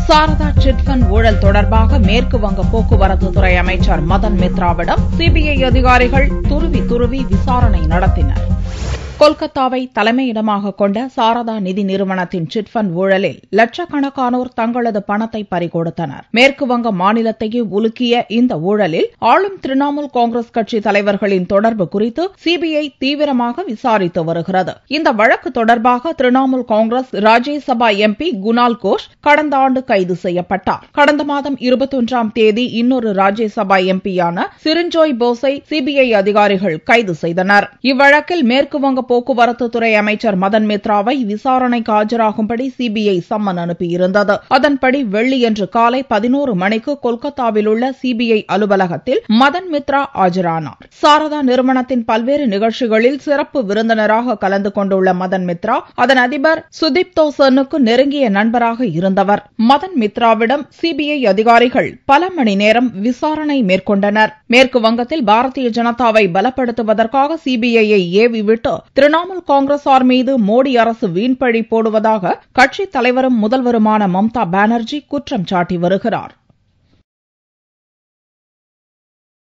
Saradha chit fund ஊழல் தொடர்பாக மேற்கு வங்க போக்குவரத்து துறை அமைச்சர் மதன் மித்ராவிடம் சிபிஐ அதிகாரிகள் துருவி விசாரணை நடத்தினர். கொல்கத்தாவை தலைமையிடமாக கொண்ட சாரதா நிதி நிறுவனத்தின் சிட் ஃபண்ட் ஊழலில் லட்சக்கணக்கானோர் தங்களது பணத்தை பறிகொடுத்தனர். மேற்குவங்க மாநிலத்தையே உலுக்கிய இந்த ஊழலில் ஆளும் திரிணாமுல் காங்கிரஸ் கட்சி தலைவர்களின் தொடர்பு குறித்து சிபிஐ தீவிரமாக விசாரித்து வருகிறது. இந்த வழக்கு தொடர்பாக திரிணாமுல் காங்கிரஸ் ராஜ்யசபா எம்பி குனால் கோஷ் கடந்த ஆண்டு கைது செய்யப்பட்டார். கடந்த மாதம் 21ஆம் தேதி இன்னொரு ராஜ்யசபா எம்பியான சிரிஞ்சோய் போஸை சிபிஐ அதிகாரிகள் கைது செய்தனர். இவ்வழக்கில் மேற்குவங்க போக்குவரத்து துறை அமைச்சர் மதன் மித்ராவை விசாரணைக்கு ஆஜராகும்படி சிபிஐ சம்மன் அனுப்பியிருந்தது. அதன்படி வெள்ளியன்று காலை 11 மணிக்கு கொல்கத்தாவில் உள்ள சிபிஐ அலுவலகத்தில் மதன் மித்ரா ஆஜரானார். சாரதா நிறுவனத்தின் பல்வேறு நிகழ்ச்சிகளில் சிறப்பு விருந்தினராக கலந்து கொண்டுள்ள மதன் மித்ரா அதன் அதிபர் சுதீப்தோ சென்னுக்கு நெருங்கிய நண்பராக இருந்தவர். மதன் மித்ராவிடம் சிபிஐ அதிகாரிகள் பல மணி நேரம் விசாரணை மேற்கொண்டனர். மேற்கு வங்கத்தில் பாரதிய ஜனதாவை பலப்படுத்துவதற்காக சிபிஐயை ஏவிவிட்டு திரிணாமுல் காங்கிரசார் மீது மோடி அரசு வீண்பழி போடுவதாக கட்சித் தலைவரும் முதல்வருமான மம்தா பானர்ஜி குற்றம் சாட்டி வருகிறார்.